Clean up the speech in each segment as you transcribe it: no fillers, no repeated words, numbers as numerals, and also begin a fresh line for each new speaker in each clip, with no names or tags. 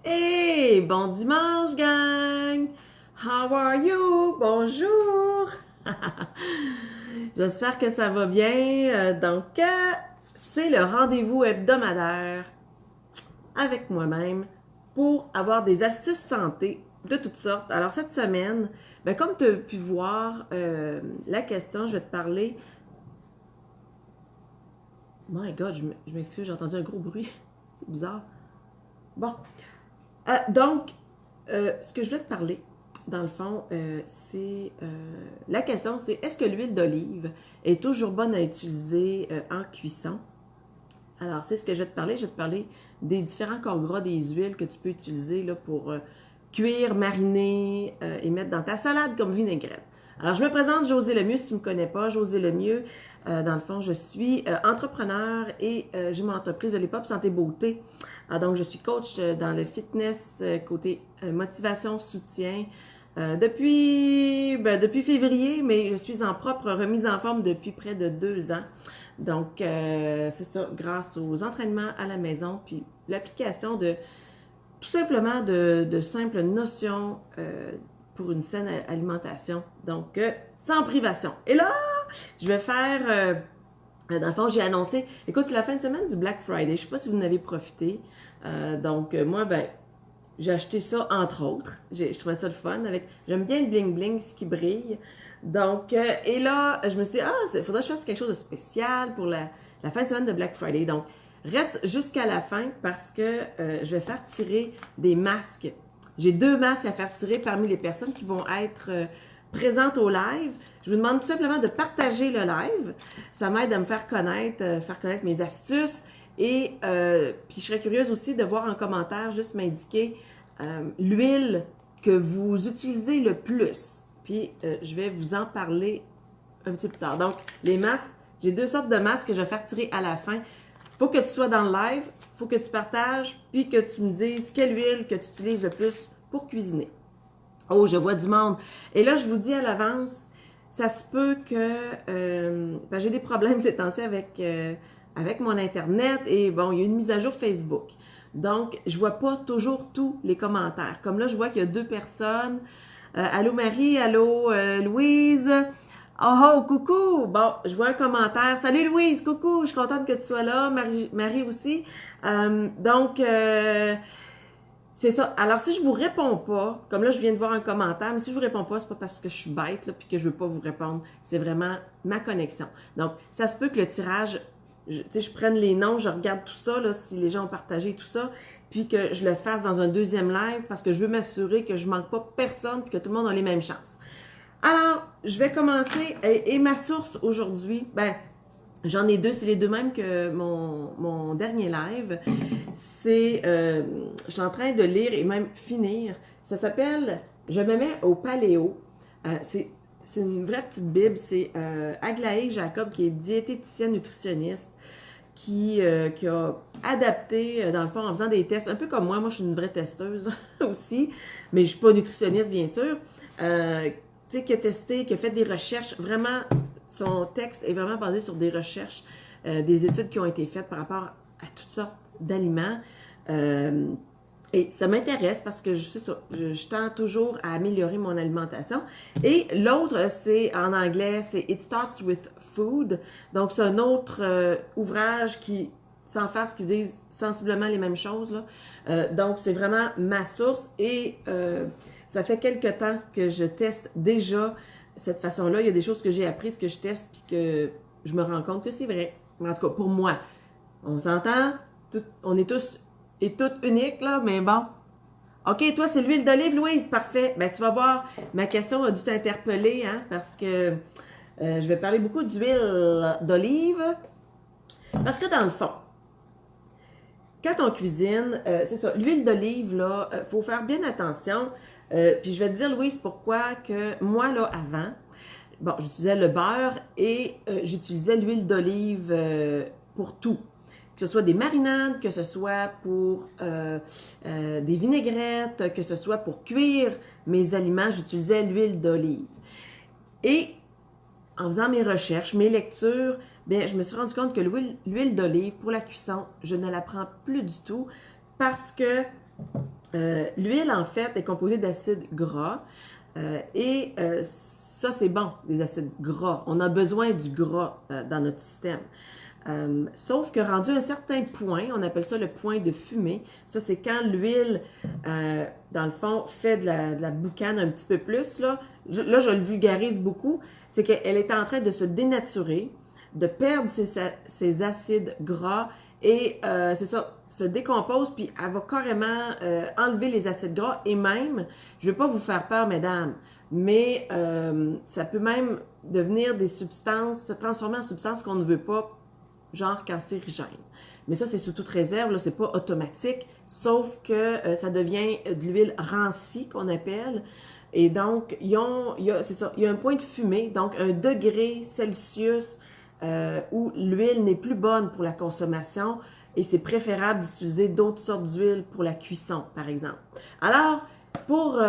Hey, bon dimanche, gang! How are you? Bonjour! J'espère que ça va bien. C'est le rendez-vous hebdomadaire avec moi-même pour avoir des astuces santé de toutes sortes. Alors, cette semaine, comme tu as pu voir la question, je vais te parler. My God, je m'excuse, j'ai entendu un gros bruit. C'est bizarre. Bon. Ce que je voulais te parler, dans le fond, la question, c'est est-ce que l'huile d'olive est toujours bonne à utiliser en cuisson? Alors, c'est ce que je vais te parler. Je vais te parler des différents corps gras des huiles que tu peux utiliser là, pour cuire, mariner et mettre dans ta salade comme vinaigrette. Alors, je me présente, Josée Lemieux, si tu ne me connais pas. Josée Lemieux, dans le fond, je suis entrepreneur et j'ai mon entreprise de l'Epop Santé Beauté. Donc, je suis coach dans le fitness, côté motivation, soutien. Depuis février, mais je suis en propre remise en forme depuis près de 2 ans. Donc, c'est ça, grâce aux entraînements à la maison, puis l'application de tout simplement de simples notions pour une saine alimentation. Donc, sans privation. Et là, je vais faire, dans le fond, j'ai annoncé, écoute, c'est la fin de semaine du Black Friday. Je ne sais pas si vous en avez profité. Moi, j'ai acheté ça, entre autres. Je trouvais ça le fun. J'aime bien le bling-bling, ce qui brille. Donc, et là, je me suis dit, il faudrait que je fasse quelque chose de spécial pour la fin de semaine de Black Friday. Donc, reste jusqu'à la fin parce que je vais faire tirer des masques. J'ai 2 masques à faire tirer parmi les personnes qui vont être présentes au live. Je vous demande tout simplement de partager le live. Ça m'aide à me faire connaître mes astuces. Et puis, je serais curieuse aussi de voir en commentaire, juste m'indiquer l'huile que vous utilisez le plus. Puis, je vais vous en parler un petit peu plus tard. Donc, les masques, j'ai 2 sortes de masques que je vais faire tirer à la fin. Il faut que tu sois dans le live, il faut que tu partages, puis que tu me dises quelle huile que tu utilises le plus pour cuisiner. Oh, je vois du monde. Et là, je vous dis à l'avance, ça se peut que j'ai des problèmes ces temps-ci avec mon Internet et bon, il y a une mise à jour Facebook. Donc, je vois pas toujours tous les commentaires. Comme là, je vois qu'il y a 2 personnes. Allô Marie, allô Louise. Oh, oh, coucou! Bon, je vois un commentaire. Salut Louise, coucou! Je suis contente que tu sois là. Marie aussi. C'est ça. Alors, si je vous réponds pas, comme là, je viens de voir un commentaire, mais si je vous réponds pas, c'est pas parce que je suis bête, là, puis que je veux pas vous répondre. C'est vraiment ma connexion. Donc, ça se peut que le tirage, je prenne les noms, je regarde tout ça, là, si les gens ont partagé tout ça, puis que je le fasse dans un deuxième live parce que je veux m'assurer que je manque pas personne puis que tout le monde a les mêmes chances. Alors, je vais commencer. Et ma source aujourd'hui, j'en ai 2. C'est les 2 mêmes que mon dernier live. Je suis en train de lire et même finir. Ça s'appelle « Je me mets au paléo ». C'est une vraie petite bible. C'est Aglaé Jacob, qui est diététicienne nutritionniste, qui a adapté, dans le fond, en faisant des tests, un peu comme moi. Moi, je suis une vraie testeuse aussi, mais je ne suis pas nutritionniste, bien sûr. Qui a testé, qui a fait des recherches. Vraiment, son texte est vraiment basé sur des recherches, des études qui ont été faites par rapport à toutes sortes d'aliments. Et ça m'intéresse parce que je tends toujours à améliorer mon alimentation. Et l'autre, c'est en anglais, c'est It Starts with Food. Donc, c'est un autre ouvrage sans face, qui disent sensiblement les mêmes choses, là. Donc, c'est vraiment ma source et ça fait quelque temps que je teste déjà cette façon-là. Il y a des choses que j'ai apprises, que je teste, puis que je me rends compte que c'est vrai. En tout cas, pour moi, on s'entend, on est tous et toutes uniques, là, mais bon. OK, toi, c'est l'huile d'olive, Louise, parfait. Tu vas voir, ma question a dû t'interpeller, hein, parce que je vais parler beaucoup d'huile d'olive. Parce que dans le fond, quand on cuisine, c'est ça, l'huile d'olive, là, faut faire bien attention. Puis je vais te dire, Louise, pourquoi que moi, là, avant, j'utilisais le beurre et j'utilisais l'huile d'olive pour tout. Que ce soit des marinades, que ce soit pour des vinaigrettes, que ce soit pour cuire mes aliments, j'utilisais l'huile d'olive. Et en faisant mes recherches, mes lectures, je me suis rendu compte que l'huile d'olive pour la cuisson, je ne la prends plus du tout parce que L'huile, en fait, est composée d'acides gras ça, c'est bon, les acides gras. On a besoin du gras dans notre système. Sauf que rendu à un certain point, on appelle ça le point de fumée. Ça, c'est quand l'huile, dans le fond, fait de la boucane un petit peu plus. Là, je le vulgarise beaucoup. C'est qu'elle est en train de se dénaturer, de perdre ses acides gras et c'est ça, se décompose, puis elle va carrément enlever les acides gras et même, je ne vais pas vous faire peur, mesdames, mais ça peut même devenir des substances, se transformer en substances qu'on ne veut pas, genre cancérigène. Mais ça, c'est sous toute réserve, là, c'est pas automatique, sauf que ça devient de l'huile rancie qu'on appelle. Et donc, c'est ça, il y a un point de fumée, donc 1 degré Celsius où l'huile n'est plus bonne pour la consommation et c'est préférable d'utiliser d'autres sortes d'huile pour la cuisson, par exemple. Alors, pour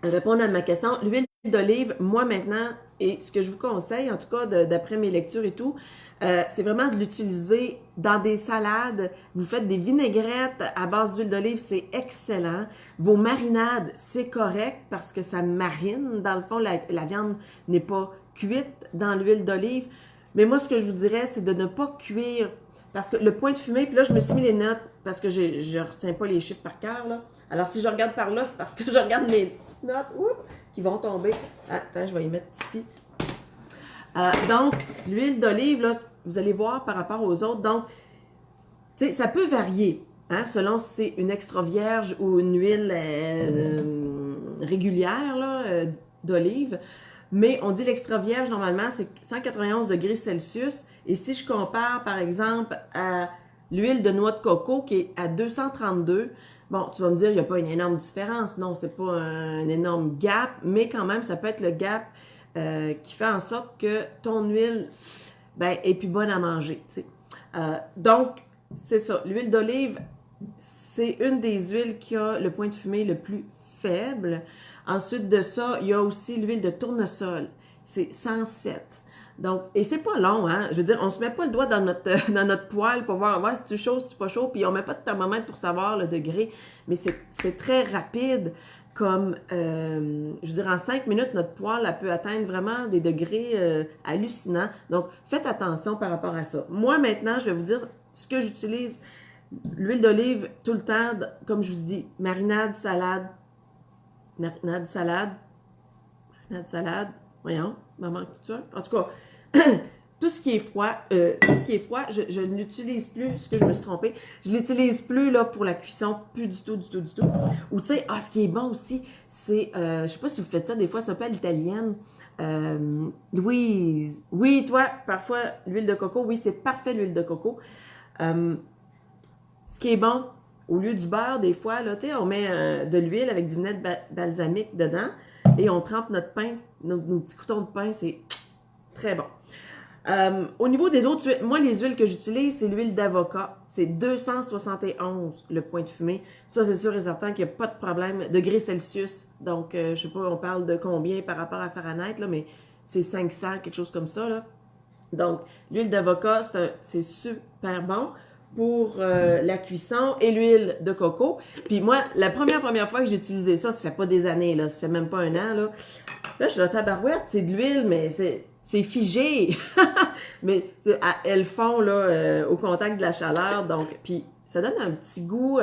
répondre à ma question, l'huile d'olive, moi maintenant, et ce que je vous conseille, en tout cas d'après mes lectures et tout, c'est vraiment de l'utiliser dans des salades. Vous faites des vinaigrettes à base d'huile d'olive, c'est excellent. Vos marinades, c'est correct parce que ça marine. Dans le fond, la viande n'est pas cuite dans l'huile d'olive. Mais moi, ce que je vous dirais, c'est de ne pas cuire parce que le point de fumée, puis là, je me suis mis les notes parce que je ne retiens pas les chiffres par cœur, là. Alors, si je regarde par là, c'est parce que je regarde mes notes qui vont tomber. Attends, je vais y mettre ici. Donc, l'huile d'olive, là, vous allez voir par rapport aux autres. Donc, tu sais, ça peut varier, hein, selon si c'est une extra vierge ou une huile régulière d'olive. Mais on dit l'extra vierge, normalement, c'est 191 degrés Celsius. Et si je compare, par exemple, à l'huile de noix de coco qui est à 232, bon, tu vas me dire, il n'y a pas une énorme différence. Non, c'est pas un énorme gap, mais quand même, ça peut être le gap qui fait en sorte que ton huile est plus bonne à manger. Donc, c'est ça. L'huile d'olive, c'est une des huiles qui a le point de fumée le plus faible. Ensuite de ça, il y a aussi l'huile de tournesol. C'est 107. Donc, et c'est pas long, hein. Je veux dire, on se met pas le doigt dans notre poêle pour voir si tu chaud, si tu pas chaud, puis on met pas de thermomètre pour savoir le degré. Mais c'est très rapide. Comme, je veux dire, en 5 minutes, notre poêle elle peut atteindre vraiment des degrés hallucinants. Donc, faites attention par rapport à ça. Moi, maintenant, je vais vous dire ce que j'utilise. L'huile d'olive, tout le temps, comme je vous dis, marinade, salade, voyons, maman, tu vois. En tout cas, tout ce qui est froid, je ne l'utilise plus, ce que je me suis trompée, je l'utilise plus là pour la cuisson, plus du tout. Ou tu sais, ce qui est bon aussi, c'est, je sais pas si vous faites ça, des fois, c'est un peu à l'italienne. Louise, oui, toi, parfois, l'huile de coco, oui, c'est parfait l'huile de coco. Ce qui est bon, au lieu du beurre, des fois, là, on met de l'huile avec du vinaigre balsamique dedans et on trempe notre pain, nos petits croutons de pain, c'est très bon. Au niveau des autres huiles, moi, les huiles que j'utilise, c'est l'huile d'avocat. C'est 271 le point de fumée. Ça, c'est sûr et certain qu'il n'y a pas de problème. Degrés Celsius. Donc, je sais pas, on parle de combien par rapport à Fahrenheit, là, mais c'est 500, quelque chose comme ça, là. Donc, l'huile d'avocat, c'est super bon pour la cuisson et l'huile de coco. Puis moi, la première fois que j'ai utilisé ça fait pas des années, là, ça fait même pas un an, là. Là, je suis dans tabarouette, c'est de l'huile, mais c'est figé. Mais elles font là, au contact de la chaleur, donc, puis ça donne un petit goût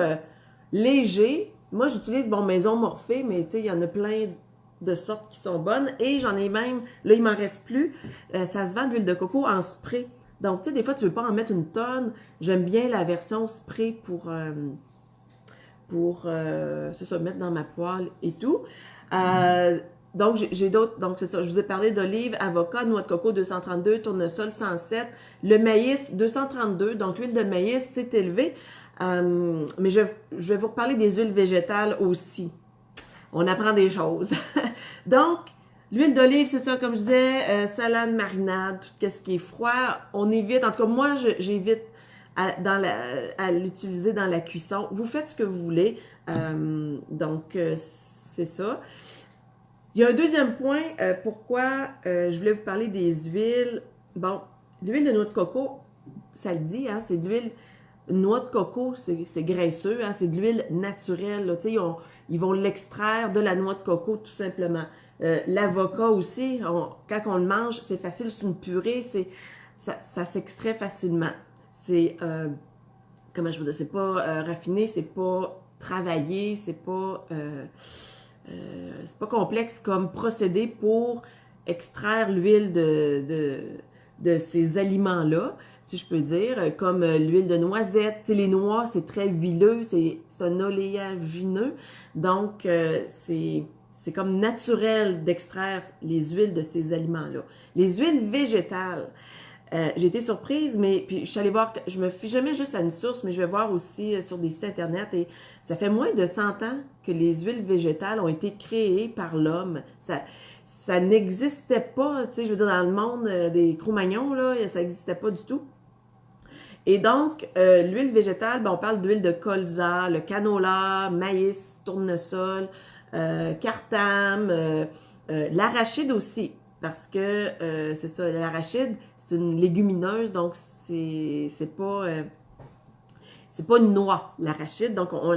léger. Moi, j'utilise, Maison Morphée, mais tu sais, il y en a plein de sortes qui sont bonnes. Et j'en ai même, là, il m'en reste plus. Ça se vend de l'huile de coco en spray. Donc, tu sais, des fois, tu veux pas en mettre une tonne. J'aime bien la version spray pour c'est ça, mettre dans ma poêle et tout. Donc, j'ai d'autres. Donc, c'est ça. Je vous ai parlé d'olive, avocat, noix de coco 232, tournesol 107, le maïs 232. Donc, l'huile de maïs, c'est élevé. Mais je vais vous reparler des huiles végétales aussi. On apprend des choses. Donc, l'huile d'olive, c'est ça, comme je disais, salade, marinade, tout ce qui est froid. On évite, en tout cas, moi, j'évite à l'utiliser dans la cuisson. Vous faites ce que vous voulez. Donc, c'est ça. Il y a un deuxième point, pourquoi je voulais vous parler des huiles. Bon, l'huile de noix de coco, ça le dit, hein, c'est de l'huile Une noix de coco, c'est graisseux, hein, c'est de l'huile naturelle. Là, ils vont l'extraire de la noix de coco tout simplement. L'avocat aussi, quand on le mange, c'est facile, c'est une purée, ça s'extrait facilement. C'est, comment je veux dire, c'est pas raffiné, c'est pas travaillé, c'est pas complexe comme procédé pour extraire l'huile de ces aliments-là, si je peux dire, comme l'huile de noisette. T'sais, les noix, c'est très huileux, c'est un oléagineux, donc c'est comme naturel d'extraire les huiles de ces aliments-là. Les huiles végétales, j'ai été surprise, mais puis je suis allée voir, je me fie jamais juste à une source, mais je vais voir aussi sur des sites internet et ça fait moins de 100 ans que les huiles végétales ont été créées par l'homme. Ça n'existait pas, tu sais, je veux dire, dans le monde des Cro-Magnons, là, ça n'existait pas du tout. Et donc, l'huile végétale, ben, on parle d'huile de colza, le canola, maïs, tournesol, cartame, l'arachide aussi, parce que c'est ça, l'arachide, c'est une légumineuse, donc c'est pas une noix, l'arachide, donc on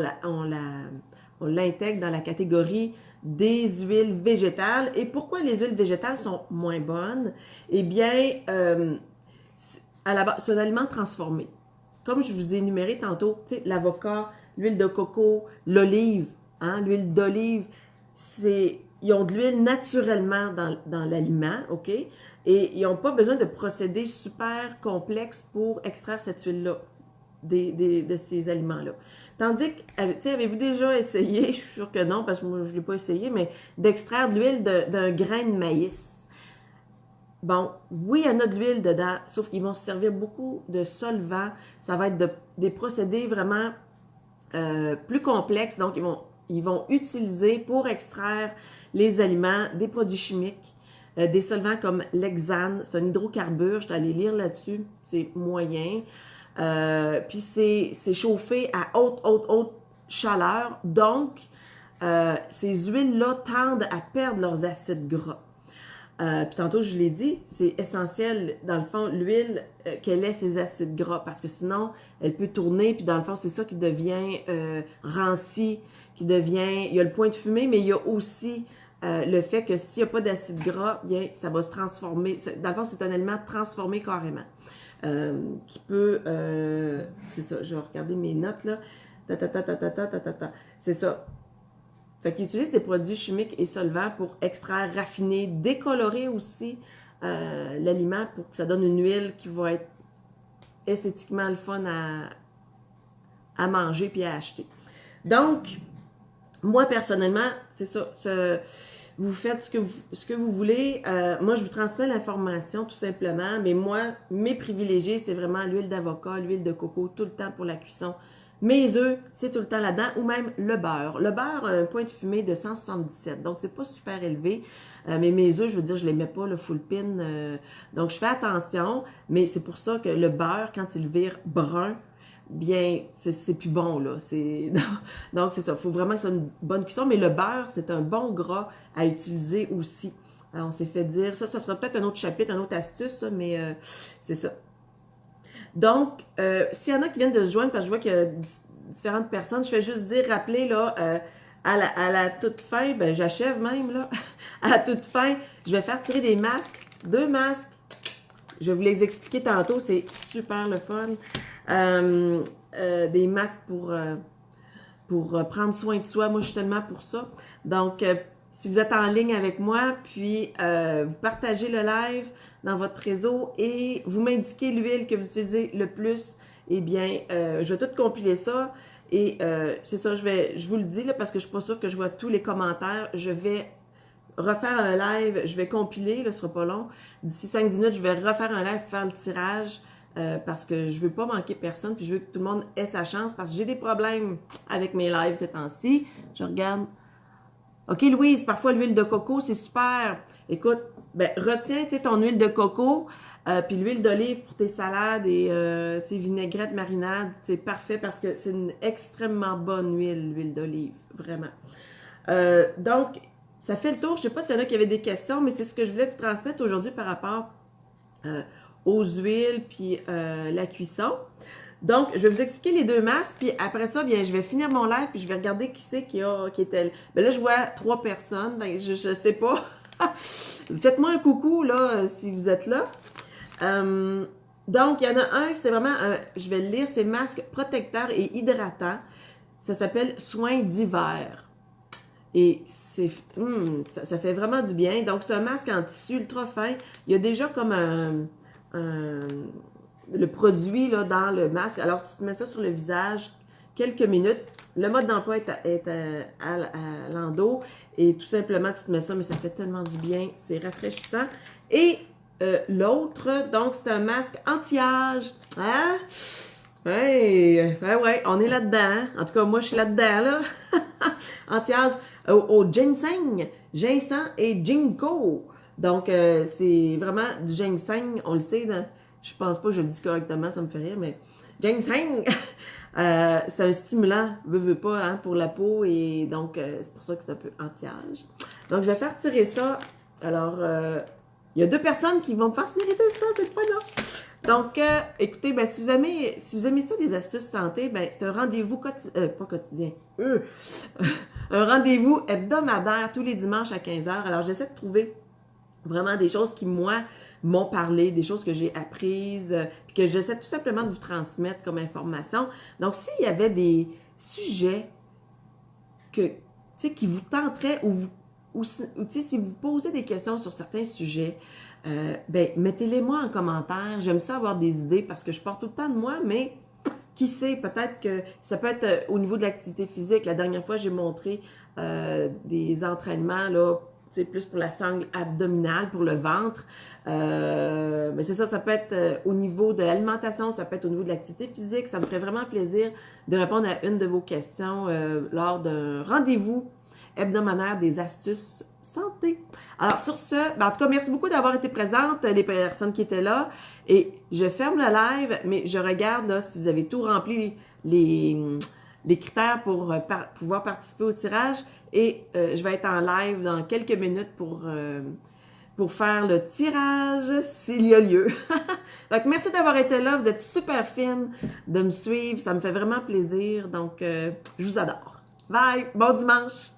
l'intègre dans la catégorie des huiles végétales. Et pourquoi les huiles végétales sont moins bonnes? Eh bien, à la base, c'est un aliment transformé. Comme je vous ai énuméré tantôt, l'avocat, l'huile de coco, l'olive, hein, l'huile d'olive, ils ont de l'huile naturellement dans l'aliment, OK? Et ils n'ont pas besoin de procédés super complexes pour extraire cette huile-là de ces aliments-là. Tandis que, avez-vous déjà essayé, je suis sûre que non, parce que moi, je ne l'ai pas essayé, mais d'extraire de l'huile d'un grain de maïs? Bon, oui, il y en a de l'huile dedans, sauf qu'ils vont se servir beaucoup de solvants. Ça va être des procédés vraiment plus complexes. Donc, ils vont utiliser pour extraire les aliments des produits chimiques, des solvants comme l'hexane. C'est un hydrocarbure, je suis allée lire là-dessus, c'est moyen. Puis c'est chauffé à haute chaleur. Donc, ces huiles-là tendent à perdre leurs acides gras. Puis tantôt, je l'ai dit, c'est essentiel, dans le fond, l'huile, qu'elle ait ses acides gras, parce que sinon, elle peut tourner, puis dans le fond, c'est ça qui devient ranci, il y a le point de fumée, mais il y a aussi le fait que s'il n'y a pas d'acide gras, bien, ça va se transformer. Dans le fond, c'est un aliment transformé carrément. Qui peut, c'est ça, je vais regarder mes notes là, c'est ça. Fait qu'ils utilisent des produits chimiques et solvants pour extraire, raffiner, décolorer aussi l'aliment pour que ça donne une huile qui va être esthétiquement le fun à manger puis à acheter. Donc, moi personnellement, c'est ça. Vous faites ce que vous voulez. Moi, je vous transmets l'information tout simplement. Mais moi, mes privilégiés, c'est vraiment l'huile d'avocat, l'huile de coco, tout le temps pour la cuisson. Mes œufs, c'est tout le temps là-dedans. Ou même le beurre. Le beurre a un point de fumée de 177. Donc, c'est pas super élevé. Mais mes œufs, je veux dire, je les mets pas le full pin. Donc, je fais attention. Mais c'est pour ça que le beurre, quand il vire brun, bien, c'est plus bon, là. Donc, c'est ça. Il faut vraiment que ce soit une bonne cuisson. Mais le beurre, c'est un bon gras à utiliser aussi. Alors, on s'est fait dire, ça sera peut-être un autre chapitre, une autre astuce, ça, mais c'est ça. Donc, s'il y en a qui viennent de se joindre, parce que je vois qu'il y a différentes personnes, je fais juste dire, rappeler, là, à la toute fin, ben j'achève même, là, à la toute fin, je vais faire tirer des masques, 2 masques. Je vais vous les expliquer tantôt, c'est super le fun. Des masques pour prendre soin de soi. Moi, je suis tellement pour ça. Donc, si vous êtes en ligne avec moi, puis vous partagez le live dans votre réseau et vous m'indiquez l'huile que vous utilisez le plus, eh bien, je vais tout compiler ça. Et c'est ça, je vous le dis là, parce que je suis pas sûre que je vois tous les commentaires. Je vais refaire un live, je vais compiler, là, ce sera pas long. D'ici 5-10 minutes, je vais refaire un live, faire le tirage. Parce que je veux pas manquer personne, puis je veux que tout le monde ait sa chance, parce que j'ai des problèmes avec mes lives ces temps-ci. Je regarde. OK, Louise, parfois l'huile de coco, c'est super. Écoute, ben retiens, tu sais, ton huile de coco, puis l'huile d'olive pour tes salades et, tu sais, vinaigrette, marinade, c'est parfait parce que c'est une extrêmement bonne huile, l'huile d'olive, vraiment. Donc, ça fait le tour. Je sais pas s'il y en a qui avaient des questions, mais c'est ce que je voulais vous transmettre aujourd'hui par rapport aux huiles puis la cuisson. Donc, je vais vous expliquer les deux masques, puis après ça, bien, je vais finir mon live, puis je vais regarder qui c'est qui était. Ben là, je vois 3 personnes, ben, je sais pas. Faites-moi un coucou, là, si vous êtes là. Donc, il y en a un, c'est vraiment, je vais le lire, c'est masque protecteur et hydratant. Ça s'appelle soins d'hiver. Et ça fait vraiment du bien. Donc, c'est un masque en tissu ultra fin. Il y a déjà comme le produit là, dans le masque. Alors, tu te mets ça sur le visage quelques minutes. Le mode d'emploi est à l'endos. Et tout simplement, tu te mets ça, mais ça fait tellement du bien. C'est rafraîchissant. Et l'autre, donc, c'est un masque anti-âge. Hein? Ouais, on est là-dedans. Hein? En tout cas, moi, je suis là-dedans, là. Anti-âge au ginseng et ginkgo. Donc, c'est vraiment du ginseng. On le sait, je pense pas que je le dis correctement, ça me fait rire, mais ginseng, c'est un stimulant, veux pas, hein, pour la peau. Et donc, c'est pour ça que ça peut anti-âge. Donc, je vais faire tirer ça. Alors, il y a 2 personnes qui vont me faire se mériter ça, c'est pas là. Donc, écoutez, ben, si vous aimez ça, les astuces santé, ben, c'est un rendez-vous pas quotidien, un rendez-vous hebdomadaire tous les dimanches à 15h. Alors, j'essaie de trouver vraiment des choses qui, moi, m'ont parlé, des choses que j'ai apprises, puis que j'essaie tout simplement de vous transmettre comme information. Donc, s'il y avait des sujets qui vous tenteraient ou si vous posez des questions sur certains sujets, ben, mettez-les-moi en commentaire. J'aime ça avoir des idées parce que je porte tout le temps de moi, mais qui sait, peut-être que ça peut être au niveau de l'activité physique. La dernière fois, j'ai montré des entraînements, là, plus pour la sangle abdominale, pour le ventre. Mais c'est ça, ça peut être au niveau de l'alimentation, ça peut être au niveau de l'activité physique. Ça me ferait vraiment plaisir de répondre à une de vos questions lors d'un rendez-vous hebdomadaire des astuces santé. Alors, sur ce, ben, en tout cas, merci beaucoup d'avoir été présente, les personnes qui étaient là. Et je ferme le live, mais je regarde là, si vous avez tout rempli les critères pour pouvoir participer au tirage. Et je vais être en live dans quelques minutes pour faire le tirage s'il y a lieu. Donc, merci d'avoir été là. Vous êtes super fine de me suivre. Ça me fait vraiment plaisir. Donc, je vous adore. Bye! Bon dimanche!